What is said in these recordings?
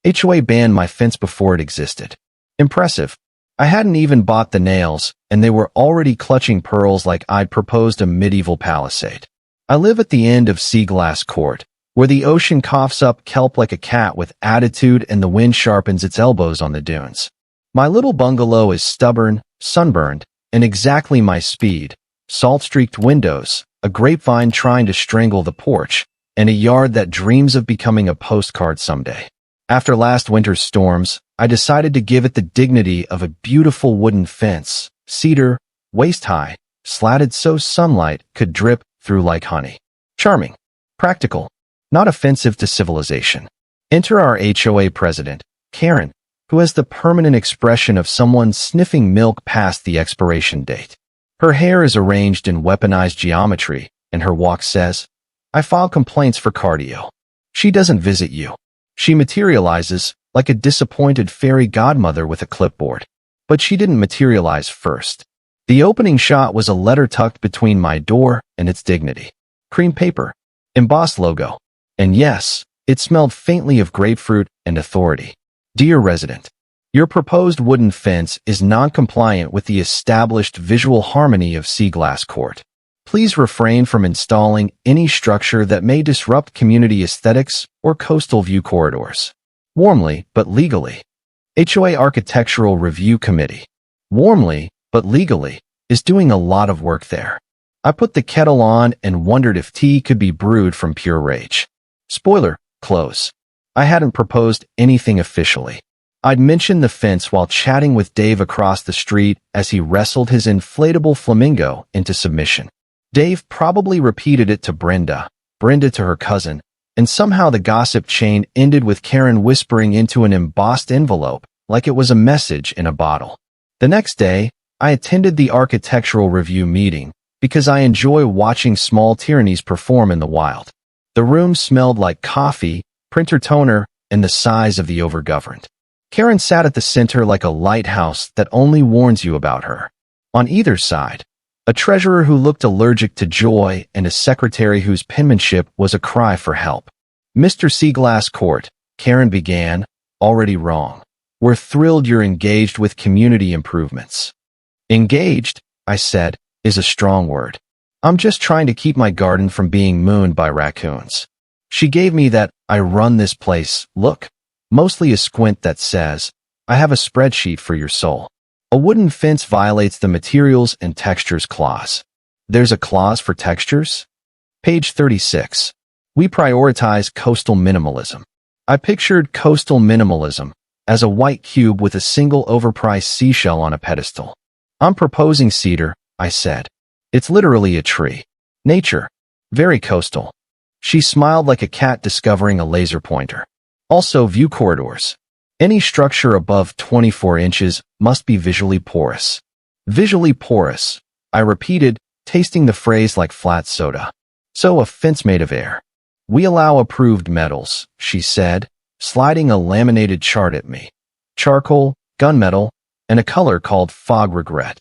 HOA banned my fence before it existed. Impressive. I hadn't even bought the nails, and they were already clutching pearls like I'd proposed a medieval palisade. I live at the end of Seaglass Court, where the ocean coughs up kelp like a cat with attitude and the wind sharpens its elbows on the dunes. My little bungalow is stubborn, sunburned, and exactly my speed. Salt-streaked windows, a grapevine trying to strangle the porch, and a yard that dreams of becoming a postcard someday. After last winter's storms, I decided to give it the dignity of a beautiful wooden fence, cedar, waist-high, slatted so sunlight could drip through like honey. Charming. Practical. Not offensive to civilization. Enter our HOA president, Karen, who has the permanent expression of someone sniffing milk past the expiration date. Her hair is arranged in weaponized geometry, and her walk says, "I file complaints for cardio." She doesn't visit you. She materializes like a disappointed fairy godmother with a clipboard. But she didn't materialize first. The opening shot was a letter tucked between my door and its dignity. Cream paper. Embossed logo. And yes, it smelled faintly of grapefruit and authority. Dear resident, your proposed wooden fence is non-compliant with the established visual harmony of Seaglass Court. Please refrain from installing any structure that may disrupt community aesthetics or coastal view corridors. Warmly, but legally. HOA Architectural Review Committee. Warmly, but legally, is doing a lot of work there. I put the kettle on and wondered if tea could be brewed from pure rage. Spoiler, close. I hadn't proposed anything officially. I'd mentioned the fence while chatting with Dave across the street as he wrestled his inflatable flamingo into submission. Dave probably repeated it to Brenda to her cousin, and somehow the gossip chain ended with Karen whispering into an embossed envelope like it was a message in a bottle. The next day, I attended the architectural review meeting because I enjoy watching small tyrannies perform in the wild. The room smelled like coffee, printer toner, and the size of the overgoverned. Karen sat at the center like a lighthouse that only warns you about her. On either side, a treasurer who looked allergic to joy and a secretary whose penmanship was a cry for help. Mr. Seaglass Court, Karen began, already wrong. We're thrilled you're engaged with community improvements. Engaged, I said, is a strong word. I'm just trying to keep my garden from being mooned by raccoons. She gave me that "I run this place" look, mostly a squint that says, "I have a spreadsheet for your soul." A wooden fence violates the materials and textures clause. There's a clause for textures? Page 36. We prioritize coastal minimalism. I pictured coastal minimalism as a white cube with a single overpriced seashell on a pedestal. I'm proposing cedar, I said. It's literally a tree. Nature. Very coastal. She smiled like a cat discovering a laser pointer. Also view corridors. Any structure above 24 inches must be visually porous. Visually porous, I repeated, tasting the phrase like flat soda. So a fence made of air. We allow approved metals, she said, sliding a laminated chart at me. Charcoal, gunmetal, and a color called fog regret.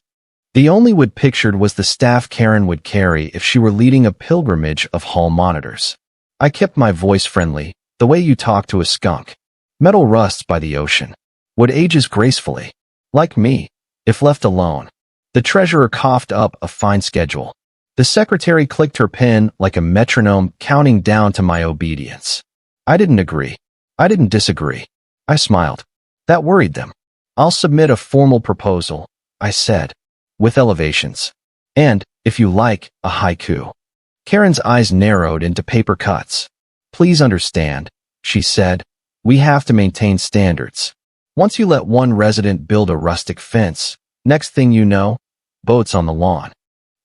The only wood pictured was the staff Karen would carry if she were leading a pilgrimage of hall monitors. I kept my voice friendly, the way you talk to a skunk. Metal rusts by the ocean. Wood ages gracefully. Like me, if left alone. The treasurer coughed up a fine schedule. The secretary clicked her pen like a metronome counting down to my obedience. I didn't agree. I didn't disagree. I smiled. That worried them. I'll submit a formal proposal, I said, with elevations. And, if you like, a haiku. Karen's eyes narrowed into paper cuts. Please understand, she said, we have to maintain standards. Once you let one resident build a rustic fence, next thing you know, boats on the lawn.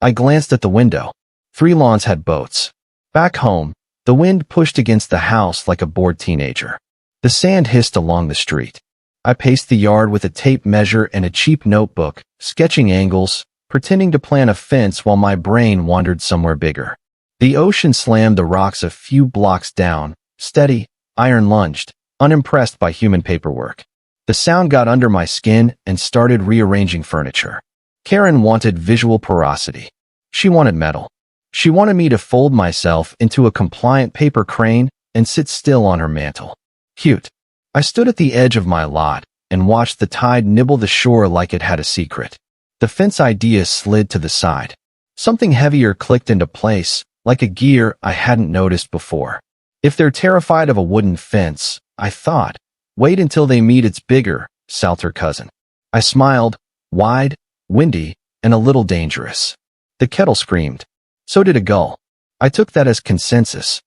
I glanced at the window. 3 lawns had boats. Back home, the wind pushed against the house like a bored teenager. The sand hissed along the street. I paced the yard with a tape measure and a cheap notebook, sketching angles, pretending to plan a fence while my brain wandered somewhere bigger. The ocean slammed the rocks a few blocks down, steady, iron-lunged, unimpressed by human paperwork. The sound got under my skin and started rearranging furniture. Karen wanted visual porosity. She wanted metal. She wanted me to fold myself into a compliant paper crane and sit still on her mantel. Cute. I stood at the edge of my lot and watched the tide nibble the shore like it had a secret. The fence idea slid to the side. Something heavier clicked into place, like a gear I hadn't noticed before. If they're terrified of a wooden fence, I thought, wait until they meet its bigger, stouter cousin. I smiled, wide, windy, and a little dangerous. The kettle screamed. So did a gull. I took that as consensus.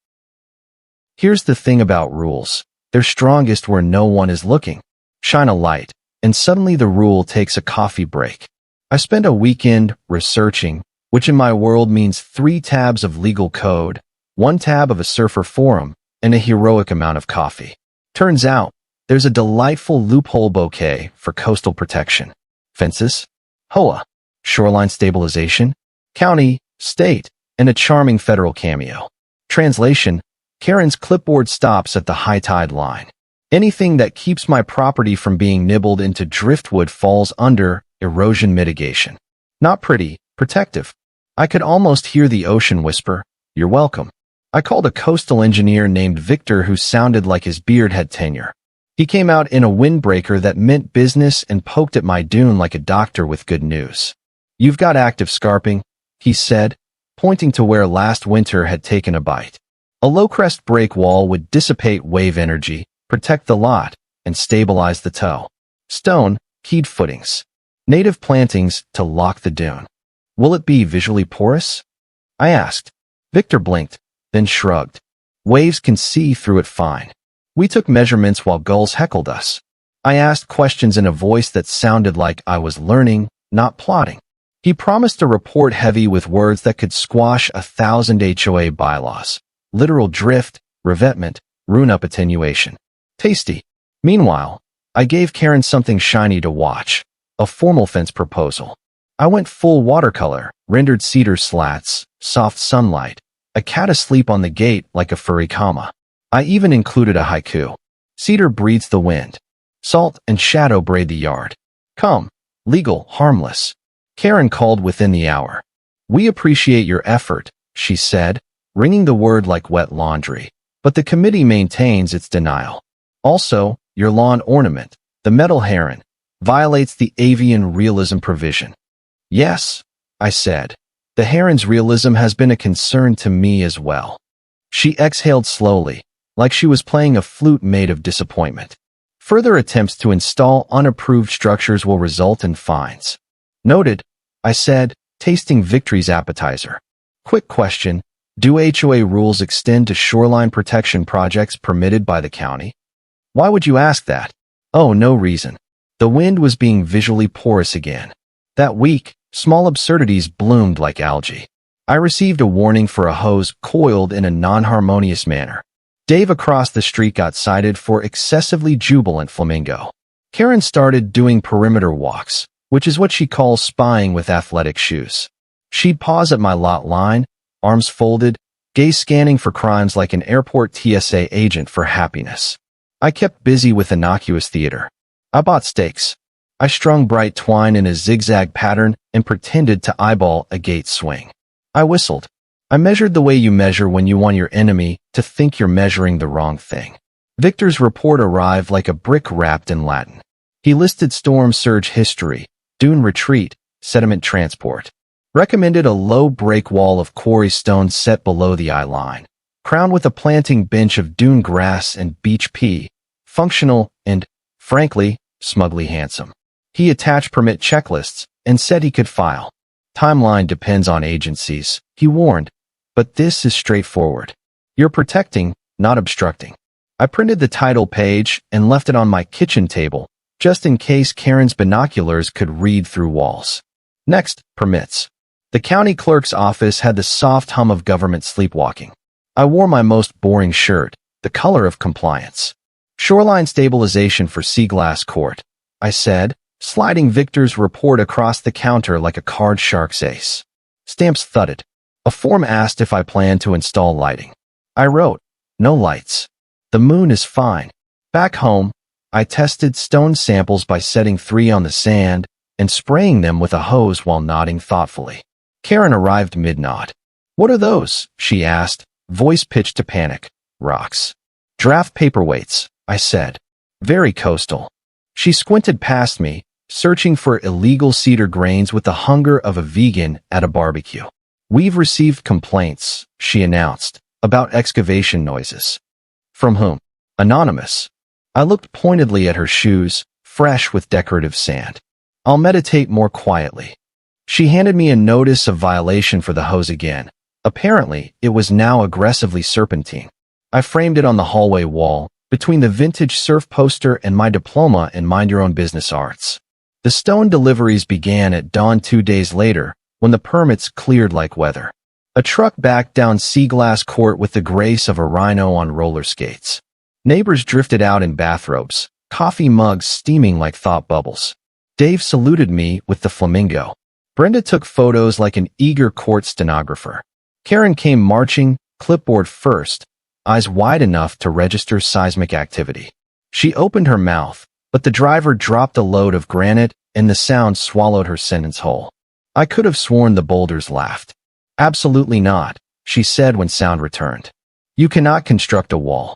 Here's the thing about rules. They're strongest where no one is looking. Shine a light, and suddenly the rule takes a coffee break. I spent a weekend researching, which in my world means 3 tabs of legal code, 1 tab of a surfer forum, and a heroic amount of coffee. Turns out, there's a delightful loophole bouquet for coastal protection. Fences, HOA, shoreline stabilization, county, state, and a charming federal cameo. Translation: Karen's clipboard stops at the high tide line. Anything that keeps my property from being nibbled into driftwood falls under erosion mitigation. Not pretty, protective. I could almost hear the ocean whisper, "You're welcome." I called a coastal engineer named Victor who sounded like his beard had tenure. He came out in a windbreaker that meant business and poked at my dune like a doctor with good news. "You've got active scarping," he said, pointing to where last winter had taken a bite. A low-crest break wall would dissipate wave energy, protect the lot, and stabilize the toe. Stone, keyed footings. Native plantings to lock the dune. Will it be visually porous? I asked. Victor blinked, then shrugged. Waves can see through it fine. We took measurements while gulls heckled us. I asked questions in a voice that sounded like I was learning, not plotting. He promised a report heavy with words that could squash 1,000 HOA bylaws. Literal drift, revetment, ruin-up attenuation. Tasty. Meanwhile, I gave Karen something shiny to watch. A formal fence proposal. I went full watercolor, rendered cedar slats, soft sunlight, a cat asleep on the gate like a furry comma. I even included a haiku. Cedar breathes the wind. Salt and shadow braid the yard. Come, legal, harmless. Karen called within the hour. We appreciate your effort, she said, wringing the word like wet laundry. But the committee maintains its denial. Also, your lawn ornament, the metal heron, violates the avian realism provision. Yes, I said. The heron's realism has been a concern to me as well. She exhaled slowly, like she was playing a flute made of disappointment. Further attempts to install unapproved structures will result in fines. Noted, I said, tasting Victory's appetizer. Quick question, do HOA rules extend to shoreline protection projects permitted by the county? Why would you ask that? Oh, no reason. The wind was being visually porous again. That week, small absurdities bloomed like algae. I received a warning for a hose coiled in a non-harmonious manner. Dave across the street got cited for excessively jubilant flamingo. Karen started doing perimeter walks, which is what she calls spying with athletic shoes. She'd pause at my lot line, arms folded, gaze scanning for crimes like an airport TSA agent for happiness. I kept busy with innocuous theater. I bought stakes. I strung bright twine in a zigzag pattern and pretended to eyeball a gate swing. I whistled. I measured the way you measure when you want your enemy to think you're measuring the wrong thing. Victor's report arrived like a brick wrapped in Latin. He listed storm surge history, dune retreat, sediment transport. Recommended a low break wall of quarry stone set below the eye line, crowned with a planting bench of dune grass and beach pea, functional and, frankly, smugly handsome. He attached permit checklists and said he could file. Timeline depends on agencies, he warned, but this is straightforward. You're protecting, not obstructing. I printed the title page and left it on my kitchen table, just in case Karen's binoculars could read through walls. Next, permits. The county clerk's office had the soft hum of government sleepwalking. I wore my most boring shirt, the color of compliance. Shoreline stabilization for Seaglass Court, I said, sliding Victor's report across the counter like a card shark's ace. Stamps thudded. A form asked if I planned to install lighting. I wrote, no lights. The moon is fine. Back home, I tested stone samples by setting 3 on the sand and spraying them with a hose while nodding thoughtfully. Karen arrived mid-nod. What are those? She asked, voice pitched to panic. Rocks. Draft paperweights, I said. Very coastal. She squinted past me, searching for illegal cedar grains with the hunger of a vegan at a barbecue. We've received complaints, she announced, about excavation noises. From whom? Anonymous. I looked pointedly at her shoes, fresh with decorative sand. I'll meditate more quietly. She handed me a notice of violation for the hose again. Apparently, it was now aggressively serpentine. I framed it on the hallway wall, between the vintage surf poster and my diploma in mind-your-own-business arts. The stone deliveries began at dawn 2 days later, when the permits cleared like weather. A truck backed down Seaglass Court with the grace of a rhino on roller skates. Neighbors drifted out in bathrobes, coffee mugs steaming like thought bubbles. Dave saluted me with the flamingo. Brenda took photos like an eager court stenographer. Karen came marching, clipboard first, eyes wide enough to register seismic activity. She opened her mouth, but the driver dropped a load of granite, and the sound swallowed her sentence whole. I could have sworn the boulders laughed. Absolutely not, she said when sound returned. You cannot construct a wall.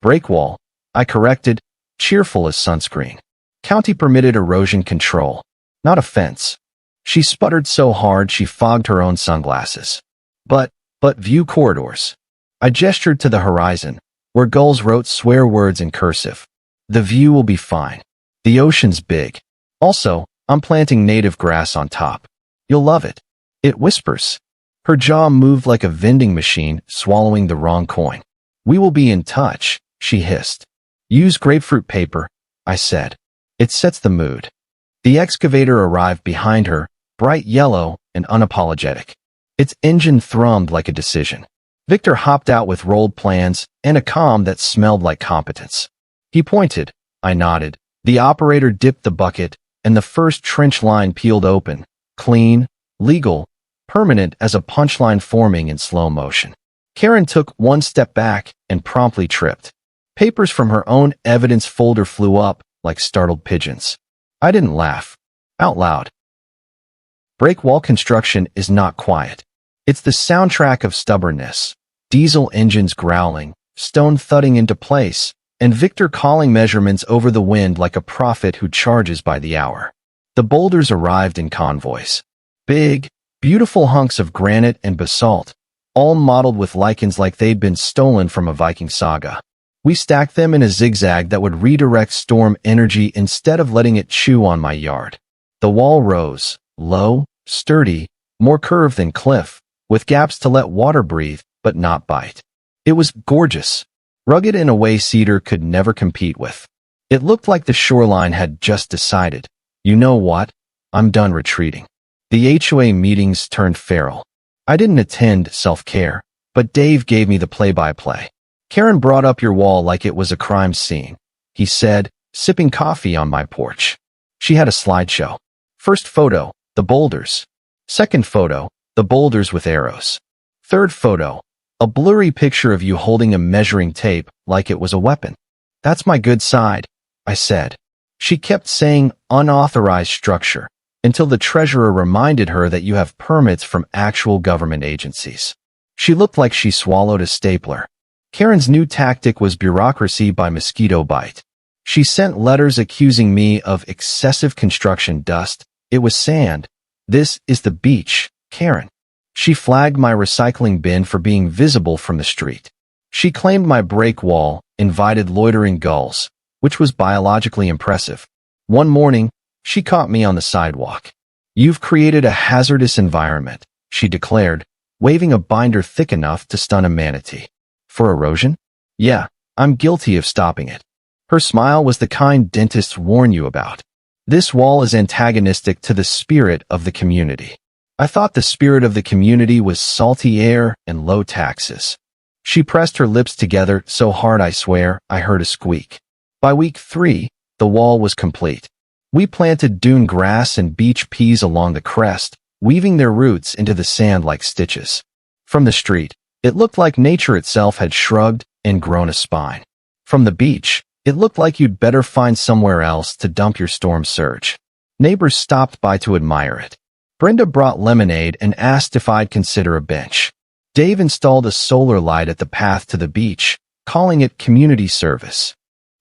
Break wall, I corrected, cheerful as sunscreen. County permitted erosion control, not a fence. She sputtered so hard she fogged her own sunglasses. But view corridors. I gestured to the horizon, where gulls wrote swear words in cursive. The view will be fine. The ocean's big. Also, I'm planting native grass on top. You'll love it. It whispers. Her jaw moved like a vending machine swallowing the wrong coin. We will be in touch, she hissed. Use grapefruit paper, I said. It sets the mood. The excavator arrived behind her, bright yellow and unapologetic. Its engine thrummed like a decision. Victor hopped out with rolled plans and a calm that smelled like competence. He pointed. I nodded. The operator dipped the bucket, and the first trench line peeled open, clean, legal, permanent as a punchline forming in slow motion. Karen took one step back and promptly tripped. Papers from her own evidence folder flew up like startled pigeons. I didn't laugh. Out loud. Break wall construction is not quiet. It's the soundtrack of stubbornness. Diesel engines growling, stone thudding into place, and Victor calling measurements over the wind like a prophet who charges by the hour. The boulders arrived in convoys. Big, beautiful hunks of granite and basalt, all mottled with lichens like they'd been stolen from a Viking saga. We stacked them in a zigzag that would redirect storm energy instead of letting it chew on my yard. The wall rose, low, sturdy, more curved than cliff, with gaps to let water breathe, but not bite. It was gorgeous, rugged in a way cedar could never compete with. It looked like the shoreline had just decided, you know what? I'm done retreating. The HOA meetings turned feral. I didn't attend self-care, but Dave gave me the play-by-play. Karen brought up your wall like it was a crime scene, he said, sipping coffee on my porch. She had a slideshow. First photo, the boulders. Second photo, the boulders with arrows. Third photo, a blurry picture of you holding a measuring tape like it was a weapon. That's my good side, I said. She kept saying unauthorized structure until the treasurer reminded her that you have permits from actual government agencies. She looked like she swallowed a stapler. Karen's new tactic was bureaucracy by mosquito bite. She sent letters accusing me of excessive construction dust. It was sand. This is the beach, Karen. She flagged my recycling bin for being visible from the street. She claimed my break wall invited loitering gulls, which was biologically impressive. One morning, she caught me on the sidewalk. You've created a hazardous environment, she declared, waving a binder thick enough to stun a manatee. For erosion? Yeah, I'm guilty of stopping it. Her smile was the kind dentists warn you about. This wall is antagonistic to the spirit of the community. I thought the spirit of the community was salty air and low taxes. She pressed her lips together so hard I swear I heard a squeak. By week 3, the wall was complete. We planted dune grass and beach peas along the crest, weaving their roots into the sand like stitches. From the street, it looked like nature itself had shrugged and grown a spine. From the beach, it looked like you'd better find somewhere else to dump your storm surge. Neighbors stopped by to admire it. Brenda brought lemonade and asked if I'd consider a bench. Dave installed a solar light at the path to the beach, calling it community service.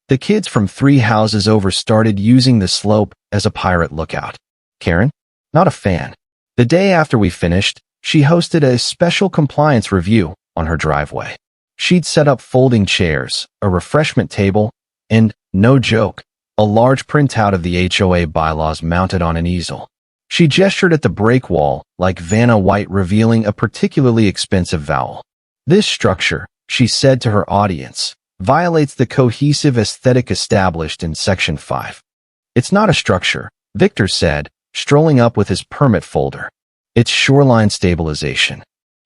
The kids from 3 houses over started using the slope as a pirate lookout. Karen? Not a fan. The day after we finished, she hosted a special compliance review on her driveway. She'd set up folding chairs, a refreshment table, and, no joke, a large printout of the HOA bylaws mounted on an easel. She gestured at the break wall like Vanna White revealing a particularly expensive vowel. This structure, she said to her audience, violates the cohesive aesthetic established in Section 5. It's not a structure, Victor said, strolling up with his permit folder. It's shoreline stabilization.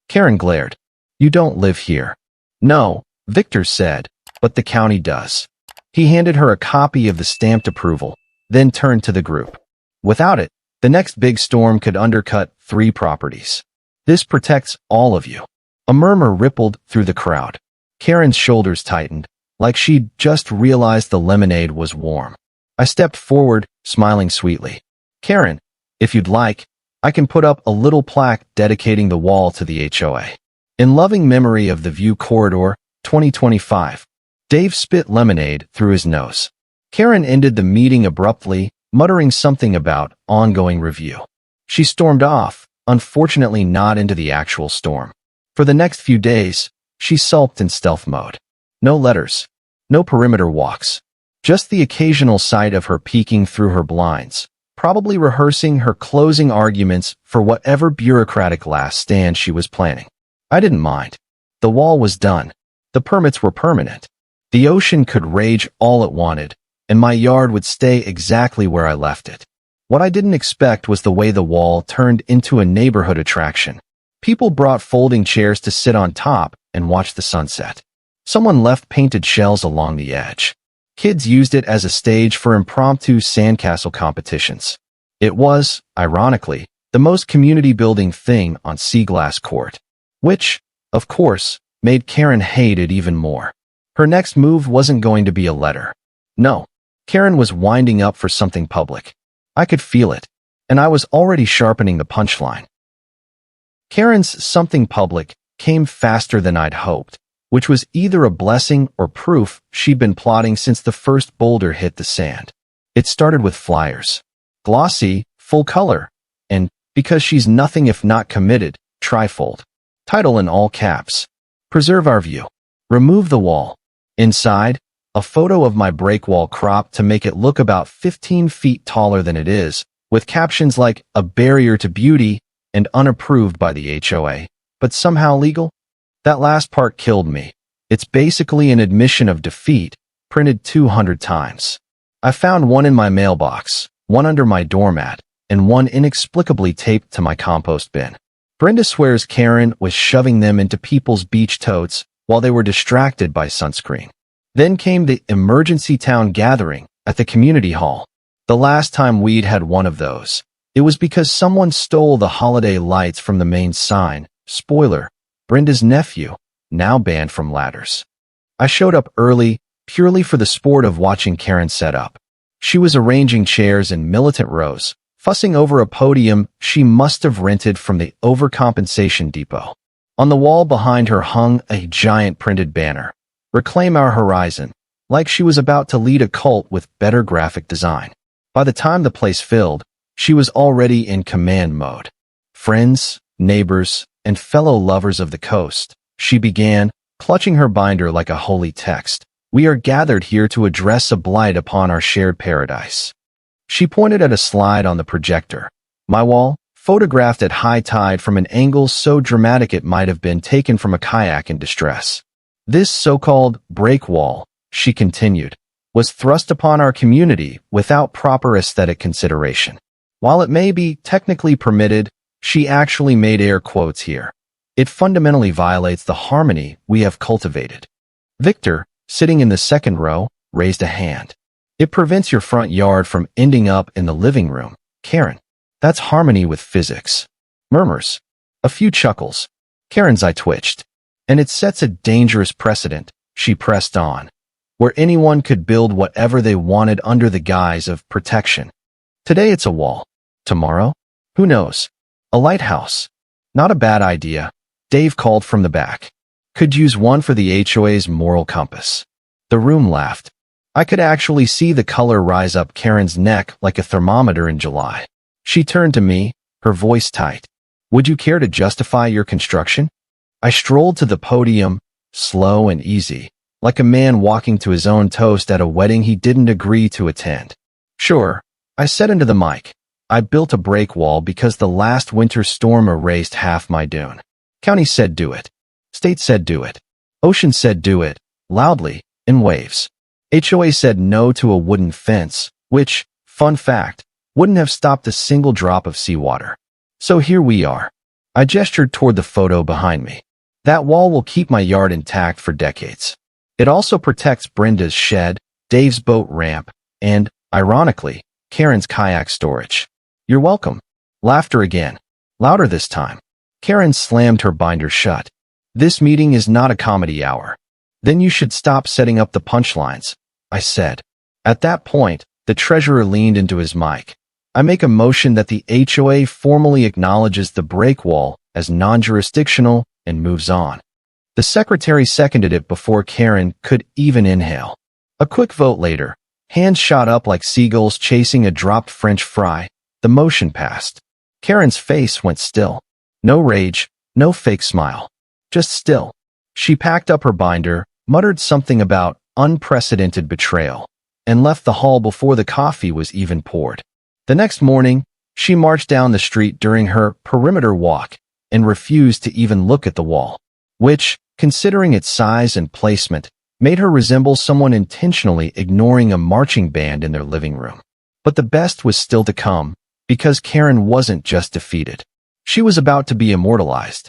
Karen glared. You don't live here. No, Victor said, but the county does. He handed her a copy of the stamped approval, then turned to the group. Without it, the next big storm could undercut 3 properties. This protects all of you. A murmur rippled through the crowd. Karen's shoulders tightened, like she'd just realized the lemonade was warm. I stepped forward, smiling sweetly. Karen, if you'd like, I can put up a little plaque dedicating the wall to the HOA. In loving memory of the View Corridor, 2025. Dave spit lemonade through his nose. Karen ended the meeting abruptly, muttering something about ongoing review. She stormed off, unfortunately not into the actual storm. For the next few days, she sulked in stealth mode. No letters. No perimeter walks. Just the occasional sight of her peeking through her blinds, probably rehearsing her closing arguments for whatever bureaucratic last stand she was planning. I didn't mind. The wall was done. The permits were permanent. The ocean could rage all it wanted, and my yard would stay exactly where I left it. What I didn't expect was the way the wall turned into a neighborhood attraction. People brought folding chairs to sit on top and watch the sunset. Someone left painted shells along the edge. Kids used it as a stage for impromptu sandcastle competitions. It was, ironically, the most community-building thing on Seaglass Court, which, of course, made Karen hate it even more. Her next move wasn't going to be a letter. No, Karen was winding up for something public. I could feel it, and I was already sharpening the punchline. Karen's something public came faster than I'd hoped, which was either a blessing or proof she'd been plotting since the first boulder hit the sand. It started with flyers. Glossy, full color, and, because she's nothing if not committed, trifold. Title in all caps. Preserve our view. Remove the wall. Inside, a photo of my break wall cropped to make it look about 15 feet taller than it is, with captions like a barrier to beauty and unapproved by the HOA, but somehow legal? That last part killed me. It's basically an admission of defeat, printed 200 times. I found one in my mailbox, one under my doormat, and one inexplicably taped to my compost bin. Brenda swears Karen was shoving them into people's beach totes while they were distracted by sunscreen. Then came the emergency town gathering at the community hall. The last time we'd had one of those, it was because someone stole the holiday lights from the main sign. Spoiler, Brenda's nephew, now banned from ladders. I showed up early, purely for the sport of watching Karen set up. She was arranging chairs in militant rows, fussing over a podium she must have rented from the overcompensation depot. On the wall behind her hung a giant printed banner, "Reclaim Our Horizon," like she was about to lead a cult with better graphic design. By the time the place filled, she was already in command mode. Friends, neighbors, and fellow lovers of the coast, she began, clutching her binder like a holy text. We are gathered here to address a blight upon our shared paradise. She pointed at a slide on the projector. My wall, photographed at high tide from an angle so dramatic it might have been taken from a kayak in distress. This so-called break wall, she continued, was thrust upon our community without proper aesthetic consideration. While it may be technically permitted, she actually made air quotes here. It fundamentally violates the harmony we have cultivated. Victor, sitting in the second row, raised a hand. It prevents your front yard from ending up in the living room. Karen, that's harmony with physics. Murmurs. A few chuckles. Karen's eye twitched. And it sets a dangerous precedent, she pressed on, where anyone could build whatever they wanted under the guise of protection. Today it's a wall. Tomorrow? Who knows? A lighthouse. Not a bad idea, Dave called from the back. Could use one for the HOA's moral compass. The room laughed. I could actually see the color rise up Karen's neck like a thermometer in July. She turned to me, her voice tight. Would you care to justify your construction? I strolled to the podium, slow and easy, like a man walking to his own toast at a wedding he didn't agree to attend. Sure, I said into the mic. I built a break wall because the last winter storm erased half my dune. County said do it. State said do it. Ocean said do it, loudly, in waves. HOA said no to a wooden fence, which, fun fact, wouldn't have stopped a single drop of seawater. So here we are. I gestured toward the photo behind me. That wall will keep my yard intact for decades. It also protects Brenda's shed, Dave's boat ramp, and, ironically, Karen's kayak storage. You're welcome. Laughter again. Louder this time. Karen slammed her binder shut. This meeting is not a comedy hour. Then you should stop setting up the punchlines, I said. At that point, the treasurer leaned into his mic. I make a motion that the HOA formally acknowledges the break wall as non-jurisdictional and moves on. The secretary seconded it before Karen could even inhale. A quick vote later, hands shot up like seagulls chasing a dropped French fry. The motion passed. Karen's face went still. No rage, no fake smile. Just still. She packed up her binder, muttered something about unprecedented betrayal, and left the hall before the coffee was even poured. The next morning, she marched down the street during her perimeter walk and refused to even look at the wall, which, considering its size and placement, made her resemble someone intentionally ignoring a marching band in their living room. But the best was still to come, because Karen wasn't just defeated. She was about to be immortalized.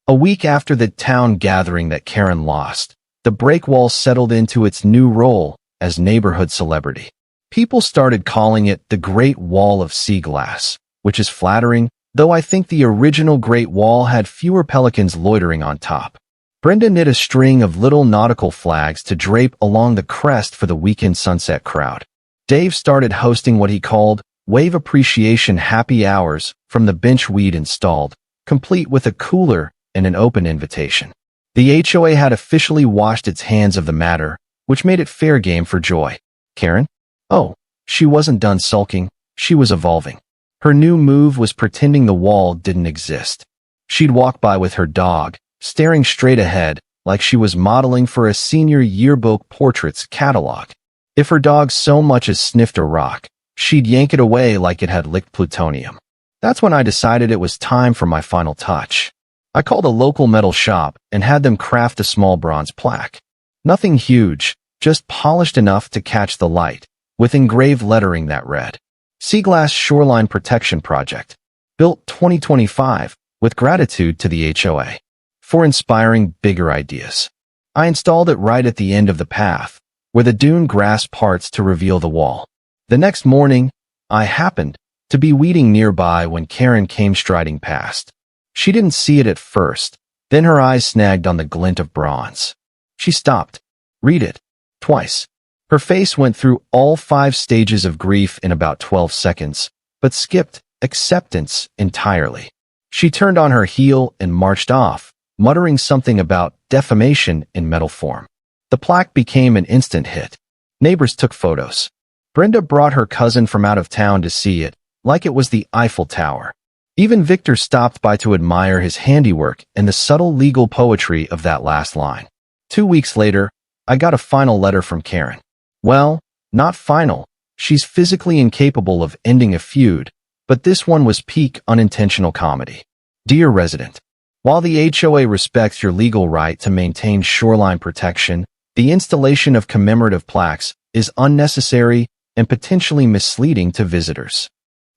A week after the town gathering that Karen lost, the break wall settled into its new role as neighborhood celebrity. People started calling it the Great Wall of Sea Glass, which is flattering, though I think the original Great Wall had fewer pelicans loitering on top. Brenda knit a string of little nautical flags to drape along the crest for the weekend sunset crowd. Dave started hosting what he called wave appreciation happy hours from the bench we'd installed, complete with a cooler and an open invitation. The HOA had officially washed its hands of the matter, which made it fair game for Joy. Karen? Oh, she wasn't done sulking, she was evolving. Her new move was pretending the wall didn't exist. She'd walk by with her dog, staring straight ahead, like she was modeling for a senior yearbook portraits catalog. If her dog so much as sniffed a rock, she'd yank it away like it had licked plutonium. That's when I decided it was time for my final touch. I called a local metal shop and had them craft a small bronze plaque. Nothing huge, just polished enough to catch the light, with engraved lettering that read, Seaglass Shoreline Protection Project, built 2025, with gratitude to the HOA for inspiring bigger ideas. I installed it right at the end of the path, where the dune grass parts to reveal the wall. The next morning, I happened to be weeding nearby when Karen came striding past. She didn't see it at first, then her eyes snagged on the glint of bronze. She stopped. Read it. Twice. Her face went through all 5 stages of grief in about 12 seconds, but skipped acceptance entirely. She turned on her heel and marched off, muttering something about defamation in metal form. The plaque became an instant hit. Neighbors took photos. Brenda brought her cousin from out of town to see it, like it was the Eiffel Tower. Even Victor stopped by to admire his handiwork and the subtle legal poetry of that last line. 2 weeks later, I got a final letter from Karen. Well, not final. She's physically incapable of ending a feud, but this one was peak unintentional comedy. Dear resident, while the HOA respects your legal right to maintain shoreline protection, the installation of commemorative plaques is unnecessary and potentially misleading to visitors.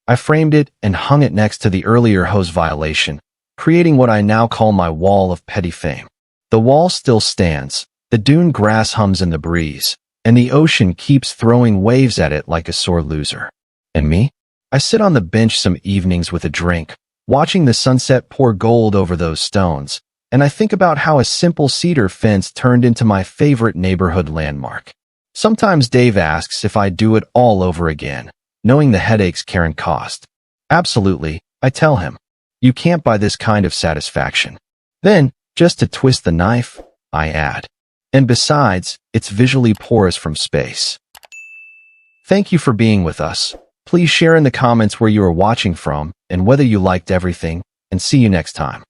I framed it and hung it next to the earlier hose violation, creating what I now call my wall of petty fame. The wall still stands, the dune grass hums in the breeze, and the ocean keeps throwing waves at it like a sore loser. And me? I sit on the bench some evenings with a drink, watching the sunset pour gold over those stones, and I think about how a simple cedar fence turned into my favorite neighborhood landmark. Sometimes Dave asks if I'd do it all over again, knowing the headaches Karen caused. Absolutely, I tell him. You can't buy this kind of satisfaction. Then, just to twist the knife, I add. And besides, it's visually porous from space. Thank you for being with us. Please share in the comments where you are watching from and whether you liked everything, and see you next time.